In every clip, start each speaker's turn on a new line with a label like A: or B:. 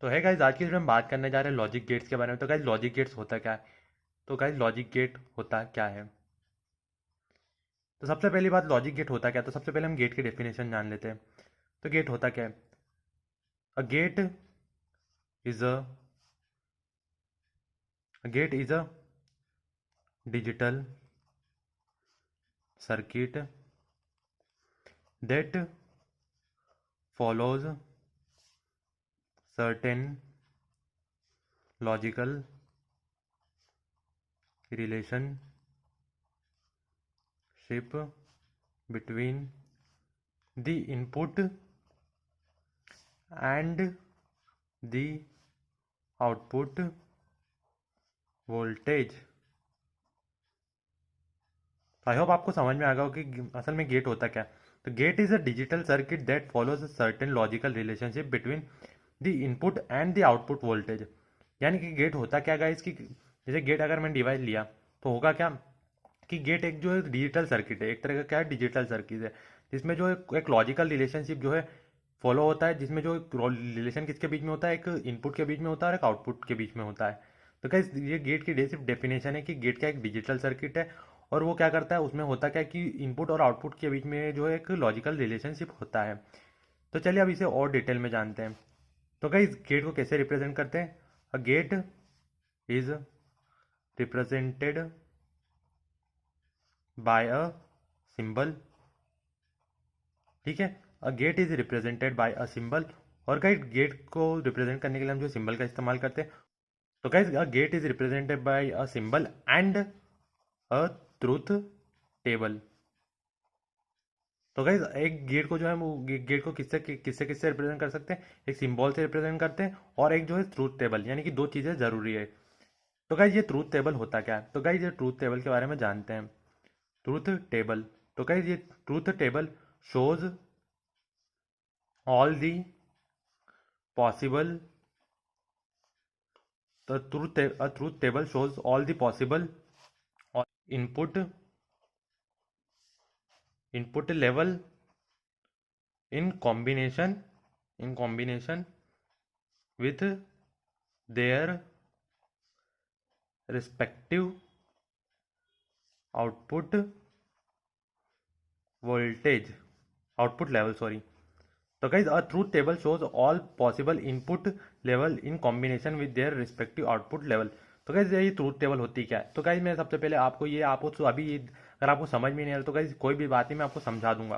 A: तो है गाइज, आज की वीडियो में बात करने जा रहे हैं लॉजिक गेट्स के बारे में। तो गाइज लॉजिक गेट्स होता क्या है? तो गाइज लॉजिक गेट होता क्या है? तो सबसे पहली बात, लॉजिक गेट होता क्या है? तो सबसे पहले हम गेट की डेफिनेशन जान लेते हैं। तो गेट होता क्या है? Uh is a gate is a digital circuit that follows certain logical relationship between the input and the output voltage। I hope आपको समझ में आ गया हो कि असल में गेट होता क्या है। तो gate is a digital circuit that follows a certain logical relationship between the input and the output voltage. यानी कि गेट होता क्या गाइस, कि जैसे गेट अगर मैंने डिवाइस लिया तो होगा क्या कि गेट एक जो है डिजिटल सर्किट है, एक तरह का क्या है, डिजिटल सर्किट है, जिसमें जो एक लॉजिकल रिलेशनशिप जो है फॉलो होता है, जिसमें जो रिलेशन किसके बीच में होता है, एक इनपुट के बीच में होता है और एक आउटपुट के बीच में होता है। तो क्या ये गेट की सिर्फ डेफिनेशन है कि गेट क्या एक डिजिटल सर्किट है, और वो क्या करता है, उसमें होता क्या है कि इनपुट और आउटपुट के बीच में जो है एक लॉजिकल रिलेशनशिप होता है। तो चलिए अब इसे और डिटेल में जानते हैं। तो क्या इस गेट को कैसे रिप्रेजेंट करते हैं? A gate is represented by a symbol. ठीक है, a gate is represented by a symbol. और गाइस गेट को रिप्रेजेंट करने के लिए हम जो सिंबल का इस्तेमाल करते हैं, तो guys a gate is represented by a symbol and a truth table. तो गाइस एक गेट को जो है वो गेट को किससे किससे किससे रिप्रेजेंट कर सकते हैं? एक सिंबल से रिप्रेजेंट करते हैं, और एक जो है ट्रूथ टेबल, यानी कि दो चीज़ें ज़रूरी है। तो गाइस ये ट्रूथ टेबल होता क्या है? तो गाइस ये ट्रूथ टेबल के बारे में जानते हैं। ट्रूथ टेबल, तो गाइस ये truth table shows all the possible. The a truth table shows all the possible input input level in combination with their respective output voltage output level, sorry। तो guys a truth table shows all possible input level in combination with their respective output level. तो guys ये truth table होती क्या है? तो guys मैं सबसे पहले आपको तो अभी अगर आपको समझ में नहीं आ रहा तो गाइज कोई भी बात नहीं, मैं आपको समझा दूंगा।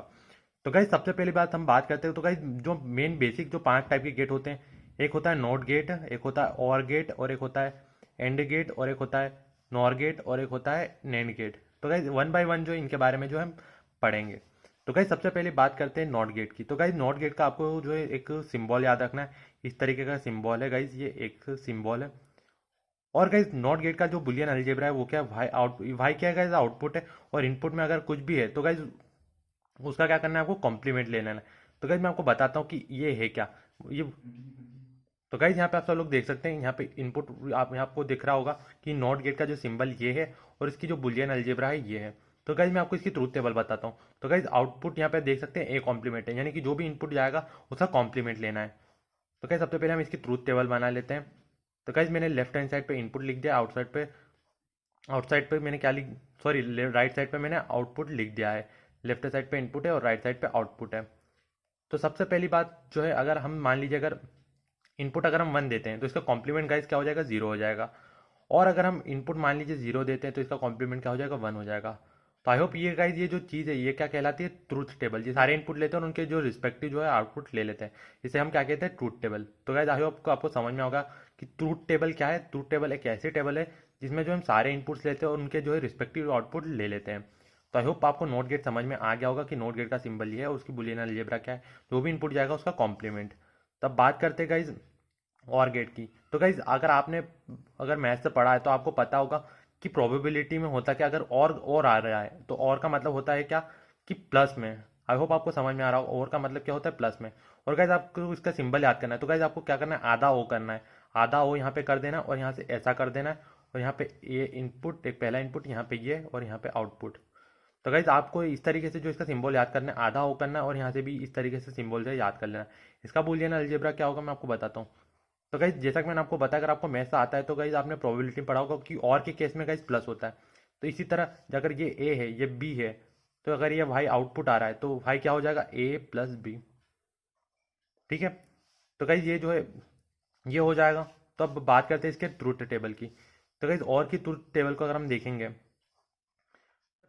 A: तो गाइज सबसे पहली बात हम बात करते हैं। तो गाइज जो मेन बेसिक जो 5 टाइप के गेट होते हैं, एक होता है नॉट गेट, एक होता है और गेट, और एक होता है एंड गेट, और एक होता है नॉर गेट, और एक होता है नैंड गेट। तो गाइज वन बाय वन जो इनके बारे में जो हम पढ़ेंगे। तो गाइज सबसे पहले बात करते हैं नॉट गेट की। तो गाइज नॉट गेट का आपको जो है एक सिंबल याद रखना है। इस तरीके का सिंबल है गाइज, ये एक सिंबल है। और गाइज नॉट गेट का जो बुलियन अलजेब्रा है वो क्या है, वाई क्या है गाइज, आउटपुट है। और इनपुट में अगर कुछ भी है तो गाइज उसका क्या करना है, आपको कॉम्प्लीमेंट ले लेना है। तो गाइज मैं आपको बताता हूँ कि ये है क्या। ये तो गाइज यहाँ पे आप सब लोग देख सकते हैं, यहाँ पे इनपुट आप यहाँ आपको दिख रहा होगा कि नॉट गेट का जो सिंबल ये है, और इसकी जो बुलियन अलजेब्रा है ये है। तो गाइज मैं आपको इसकी ट्रूथ टेबल बताता हूँ। तो गाइज आउटपुट यहाँ पे देख सकते हैं ए कॉम्प्लीमेंट है, यानी कि जो भी इनपुट जाएगा उसका कॉम्प्लीमेंट लेना है। तो गाइज सबसे पहले हम इसकी ट्रूथ टेबल बना लेते हैं। तो गाइज मैंने लेफ्ट हैंड साइड पे इनपुट लिख दिया, आउटसाइड पे मैंने क्या लिख, सॉरी, राइट साइड पे मैंने आउटपुट लिख दिया है। लेफ्ट साइड पे इनपुट है और राइट साइड पे आउटपुट है। तो सबसे पहली बात जो है, अगर हम मान लीजिए अगर इनपुट अगर हम 1 देते हैं तो इसका कॉम्प्लीमेंट गाइस क्या हो जाएगा, 0 हो जाएगा। और अगर हम इनपुट मान लीजिए 0 देते हैं तो इसका कॉम्प्लीमेंट क्या हो जाएगा, 1 हो जाएगा। तो आई होप ये गाइस ये जो चीज़ है ये क्या कहलाती है, ट्रूथ टेबल। ये सारे इनपुट लेते हैं और उनके जो रिस्पेक्टिव जो है आउटपुट ले लेते हैं, इसे हम क्या कहते हैं, ट्रूथ टेबल। तो गाइस आई होप आपको समझ में होगा कि ट्रूथ टेबल क्या है। ट्रूथ टेबल एक ऐसी टेबल है जिसमें जो हम सारे इनपुट्स लेते हैं और उनके जो है रिस्पेक्टिव आउटपुट ले लेते हैं। तो आई होप आपको नोट गेट समझ में आ गया होगा कि नोट गेट का सिंबल ये है, उसकी बुलियन अलजेब्रा क्या है, जो भी इनपुट जाएगा उसका कॉम्प्लीमेंट। तब बात करते हैं गाइज और गेट की। तो गाइज अगर मैथ से पढ़ा है तो आपको पता होगा कि प्रोबेबिलिटी में होता क्या, अगर और आ रहा है तो और का मतलब होता है क्या, कि प्लस में। आई होप आपको समझ में आ रहा हो, और का मतलब क्या होता है, प्लस में। और गाइज आपको इसका सिंबल याद करना है। तो गाइज आपको क्या करना है, आधा ओ करना है। आधा ओ यहाँ पे कर देना और यहाँ से ऐसा कर देना है, और यहाँ पे ये इनपुट, एक पहला इनपुट, यहाँ पे ये, और यहाँ पे आउटपुट। तो गाइज आपको इस तरीके से जो इसका सिंबल याद करना है, आधा ओ करना है, और यहाँ से भी इस तरीके से सिंबल से याद कर लेना है। इसका बूलियन अलजेब्रा क्या होगा मैं आपको बताता हूँ। तो गाइज जैसा कि मैंने आपको बताया, अगर आपको मैथ्स आता है तो गाइज आपने प्रोबेबिलिटी पढ़ा होगा कि और के केस में गाइज प्लस होता है। तो इसी तरह अगर ये ए है, ये बी है, तो अगर ये भाई आउटपुट आ रहा है तो भाई क्या हो जाएगा, ए प्लस बी। ठीक है, तो गाइज ये जो है ये हो जाएगा। तो अब बात करते हैं इसके ट्रूथ टेबल की। तो गाइज और की ट्रूथ टेबल को अगर हम देखेंगे,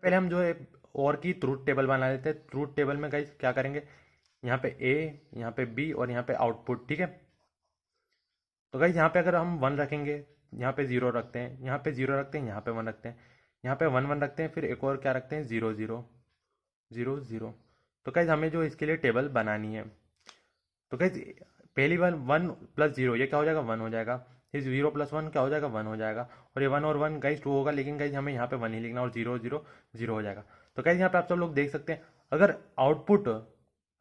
A: पहले हम जो है और की ट्रूथ टेबल बना लेते हैं। ट्रूथ टेबल में गाइज क्या करेंगे, यहाँ पे ए, यहाँ पे बी और यहाँ पे आउटपुट। ठीक है, तो गाइज यहाँ पे अगर हम वन रखेंगे, यहाँ पे जीरो रखते हैं, यहाँ पे जीरो रखते हैं, यहाँ पे वन रखते हैं, यहाँ पे वन वन रखते हैं, फिर एक और क्या रखते हैं, जीरो जीरो जीरो जीरो। तो गाइज हमें जो इसके लिए टेबल बनानी है, तो गाइज पहली वन वन प्लस जीरो ये क्या हो जाएगा, वन हो जाएगा। फिर जीरो प्लस वन क्या हो जाएगा, वन हो जाएगा। और ये वन और वन गाइज टू होगा, लेकिन गाइज हमें यहाँ पे वन ही लिखना, और जीरो जीरो जीरो हो जाएगा। तो गाइज यहाँ पे आप सब लोग देख सकते हैं, अगर आउटपुट,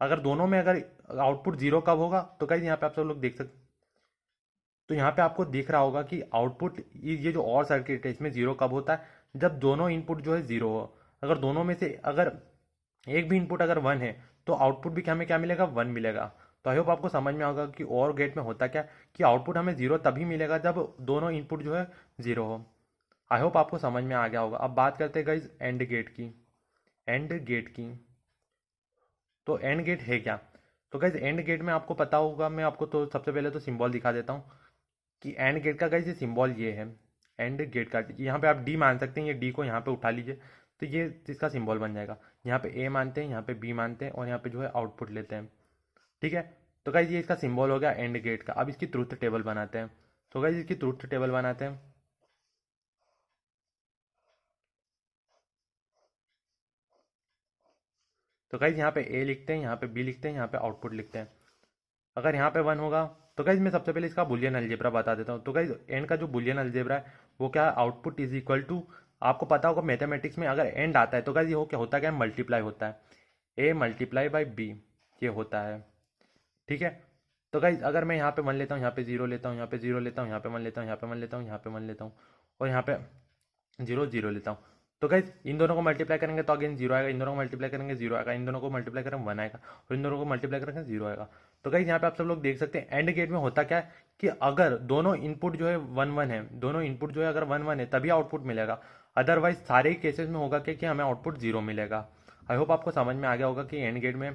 A: अगर दोनों में अगर आउटपुट जीरो कब होगा, तो गाइज यहाँ पे आप सब लोग देख सकते, तो यहाँ पे आपको दिख रहा होगा कि आउटपुट ये जो और सर्किट है इसमें जीरो कब होता है, जब दोनों इनपुट जो है जीरो हो। अगर दोनों में से अगर एक भी इनपुट अगर वन है, तो आउटपुट भी हमें क्या मिलेगा, वन मिलेगा। तो आई होप आपको समझ में होगा कि और गेट में होता क्या, कि आउटपुट हमें जीरो तभी मिलेगा जब दोनों इनपुट जो है जीरो हो। आई होप आपको समझ में आ गया होगा। अब बात करते हैं गाइज एंड गेट की। एंड गेट की, तो एंड गेट है क्या। तो गाइज एंड गेट में आपको पता होगा, मैं आपको तो सबसे पहले तो सिंबल दिखा देता हूँ कि एंड गेट का गाइज ये सिंबल ये है। एंड गेट का यहाँ पे आप डी मान सकते हैं, ये डी को यहाँ पे उठा लीजिए, तो ये इसका सिंबल बन जाएगा। यहाँ पे ए मानते हैं, यहाँ पे बी मानते हैं, और यहाँ पे जो है आउटपुट लेते हैं। ठीक है, तो गाइज ये इसका सिंबल हो गया एंड गेट का। अब इसकी ट्रूथ टेबल बनाते हैं। तो गाइज इसकी ट्रूथ टेबल बनाते हैं। तो गाइज यहाँ पे ए लिखते हैं, यहाँ पे बी लिखते हैं, यहाँ पे आउटपुट लिखते हैं। अगर यहाँ पे वन होगा, तो गाइज मैं सबसे पहले इसका बुलियन अलजेब्रा बता देता हूँ। तो गाइज एंड का जो बुलियन अलजेब्रा है वो क्या है, आउटपुट इज इक्वल टू, आपको पता होगा मैथमेटिक्स में अगर एंड आता है तो गाइज ये हो क्या होता है, क्या मल्टीप्लाई होता है, ए मल्टीप्लाई बाई बी, ये होता है। ठीक है, तो गाइज अगर मैं यहाँ पे वन लेता हूँ, यहाँ पे जीरो लेता हूँ, यहाँ पे जीरो लेता हूँ, यहाँ पे वन लेता हूँ, यहाँ पे वन लेता हूँ, यहाँ पे वन लेता हूँ, और यहाँ पे जीरो जीरो लेता हूँ, तो गाइज इन दोनों को मल्टीप्लाई करेंगे तो अगेन जीरो आएगा, इन दोनों को मल्टीप्लाई करेंगे जीरो आएगा, इन दोनों को मल्टीप्लाई करेंगे वन आएगा, और इन दोनों को मल्टीप्लाई करेंगे जीरो आएगा। तो गाइज यहाँ पे आप सब लोग देख सकते हैं एंड गेट में होता क्या है, कि अगर दोनों इनपुट जो है वन वन है, दोनों इनपुट जो है अगर वन वन है तभी आउटपुट मिलेगा, अदरवाइज सारे ही केसेस में होगा कि हमें आउटपुट जीरो मिलेगा। आई होप आपको समझ में आ गया होगा कि एंड गेट में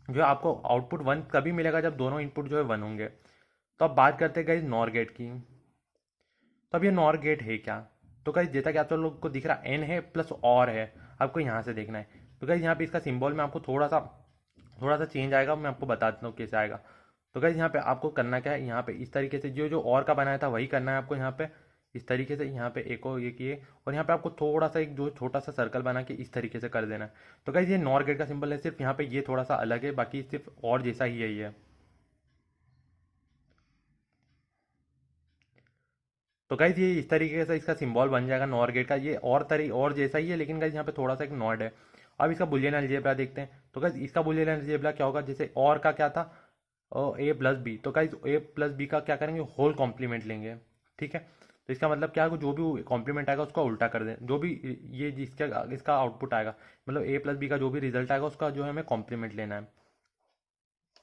A: जो है आपको आउटपुट वन तभी मिलेगा जब दोनों इनपुट जो है वन होंगे। तो अब बात करते हैं गाइज नॉर गेट की। तो अब ये नॉर गेट है क्या, तो गाइज जैसा कि आप सब लोग को दिख रहा एन है प्लस और है, आपको यहाँ से देखना है। तो गाइज यहाँ पे इसका सिंबल में आपको थोड़ा सा चेंज आएगा, मैं आपको बता देता हूँ कैसे आएगा। तो गाइज यहाँ पे आपको करना क्या है, यहाँ पे इस तरीके से जो जो और का बनाया था वही करना है आपको। यहाँ पे इस तरीके से यहाँ पे एक और ये किए, और यहाँ पे आपको थोड़ा सा एक जो छोटा सा सर्कल बना के इस तरीके से कर देना है। तो गाइज ये नॉर गेट का सिंबल है, सिर्फ यहाँ पे ये थोड़ा सा अलग है, बाकी सिर्फ और जैसा ही है ये। तो गाइज ये इस तरीके से इसका सिंबल बन जाएगा नॉर गेट का, ये और जैसा ही है, लेकिन गाइज यहाँ पे थोड़ा सा एक नॉट है। अब इसका बुलियन अलजेब्रा देखते हैं। तो गाइज इसका बुलियन अलजेब्रा क्या होगा, जैसे और का क्या था, ए प्लस बी, तो गाइज ए प्लस बी का क्या करेंगे, होल कॉम्प्लीमेंट लेंगे। ठीक है, तो इसका मतलब क्या है, जो भी कॉम्प्लीमेंट आएगा उसका उल्टा कर दें, जो भी ये जिसका इसका आउटपुट आएगा, मतलब ए प्लस बी का जो भी रिजल्ट आएगा उसका जो है हमें कॉम्प्लीमेंट लेना है।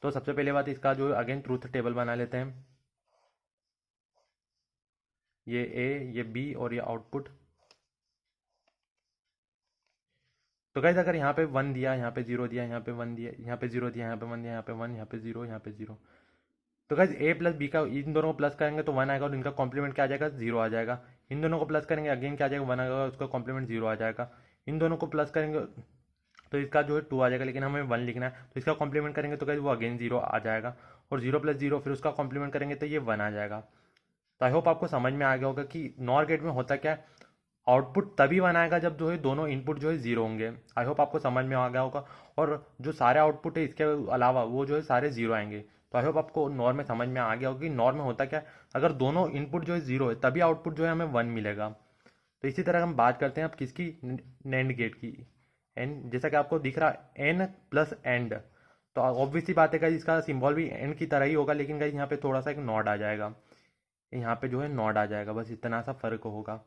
A: तो सबसे पहले बात इसका जो अगेन ट्रूथ टेबल बना लेते हैं। ये ए, ये बी और ये आउटपुट। तो गाइज अगर यहाँ पे वन दिया, यहाँ पे जीरो दिया, यहाँ पे वन दिया, यहाँ पे जीरो दिया, यहाँ पे वन दिया, यहाँ पे वन, यहाँ पे जीरो, यहाँ पे जीरो, तो गाइज ए प्लस बी का इन दोनों को प्लस करेंगे तो वन आएगा, और इनका कॉम्प्लीमेंट क्या आ जाएगा, जीरो आ जाएगा। इन दोनों को प्लस करेंगे अगेन क्या आ जाएगा, वन आएगा, उसका कॉम्प्लीमेंट जीरो आ जाएगा। इन दोनों को प्लस करेंगे तो इसका जो है टू आ जाएगा, लेकिन हमें वन लिखना है, तो इसका कॉम्प्लीमेंट करेंगे तो गाइज वो अगेन जीरो आ जाएगा, और जीरो प्लस जीरो फिर उसका कॉम्प्लीमेंट करेंगे तो ये वन आ जाएगा। तो आई होप आपको समझ में आ गया होगा कि नॉर गेट में होता क्या है, आउटपुट तभी वन आएगा जब जो है दोनों इनपुट जो है जीरो होंगे। आई होप आपको समझ में आ गया होगा, और जो सारे आउटपुट है इसके अलावा वो जो है सारे जीरो आएंगे। तो आई होप आपको नॉर में समझ में आ गया होगा कि नॉर में होता क्या है, अगर दोनों इनपुट जो है जीरो है तभी आउटपुट जो है हमें वन मिलेगा। तो इसी तरह हम बात करते हैं अब किसकी, नैंड गेट की। एन जैसा कि आपको दिख रहा है एन प्लस एंड, तो ऑब्वियसली बात है गाइस इसका सिंबल भी एन की तरह ही होगा, लेकिन गाइस यहाँ पे थोड़ा सा एक नॉड आ जाएगा, यहाँ पे जो है नॉड आ जाएगा, बस इतना सा फर्क होगा।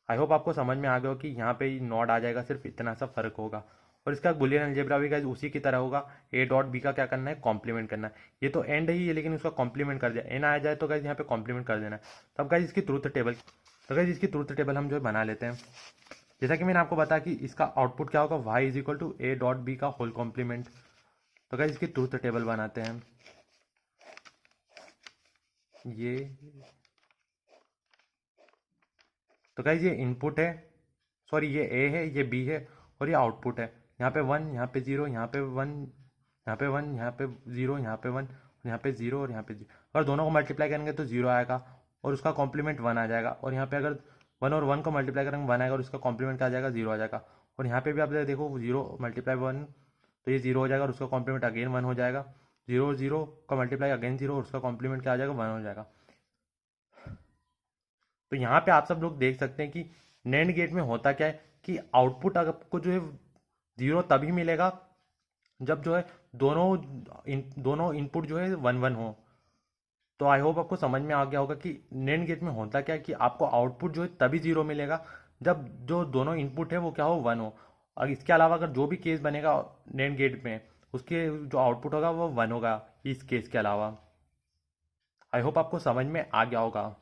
A: आई होप आपको समझ में आ गया हो कि यहाँ पे नॉड आ जाएगा, सिर्फ इतना सा फर्क होगा। और इसका बुलियन अलजेब्रा भी गाइस उसी की तरह होगा। ए डॉट बी का क्या करना है, कॉम्प्लीमेंट करना है। ये तो एंड ही है लेकिन उसका कॉम्प्लीमेंट कर दिया, एन आ जाए तो गाइस यहाँ पे कॉम्प्लीमेंट कर देना है। तब गाइस इसकी ट्रूथ टेबल, तो गाइस इसकी ट्रूथ टेबल हम जो है बना लेते हैं। जैसा कि मैंने आपको बताया कि इसका आउटपुट क्या होगा, Y is equal to A dot B का होल कॉम्प्लीमेंट। तो गाइस इसकी ट्रूथ टेबल बनाते हैं। ये तो गाइस ये इनपुट है, सॉरी ये ए है, ये बी है, और ये आउटपुट है। यहाँ पे 1, यहाँ पे 0, यहाँ पे 1, यहाँ पे 1, यहाँ पे 0, यहाँ पे 1, यहाँ पे 0 और यहाँ पे 0। अगर दोनों को मल्टीप्लाई करेंगे तो 0 आएगा और उसका कॉम्प्लीमेंट 1 आ जाएगा। और यहाँ पे अगर 1 और 1 को मल्टीप्लाई करेंगे 1 आएगा और उसका कॉम्प्लीमेंट क्या आ जाएगा, 0 आ जाएगा। और यहाँ पे भी आप देखो 0 मल्टीप्लाई 1 तो ये 0 हो जाएगा और उसका कॉम्प्लीमेंट अगेन 1 हो जाएगा। 0 0 का मल्टीप्लाई अगेन 0 और उसका कॉम्प्लीमेंट क्या आ जाएगा, 1 हो जाएगा। तो यहाँ पे आप सब लोग देख सकते हैं कि नैंड गेट में होता क्या है कि आउटपुट आपको जो है 0 तभी मिलेगा जब जो है दोनों इनपुट जो है 1 1 हो। तो आई होप आपको समझ में आ गया होगा कि नैंड गेट में होता क्या है कि आपको आउटपुट जो है तभी 0 मिलेगा जब जो दोनों इनपुट है वो क्या हो, 1 हो। और इसके अलावा अगर जो भी केस बनेगा नैंड गेट में उसके जो आउटपुट होगा वो 1 होगा इस केस के अलावा। आई होप आपको समझ में आ गया होगा।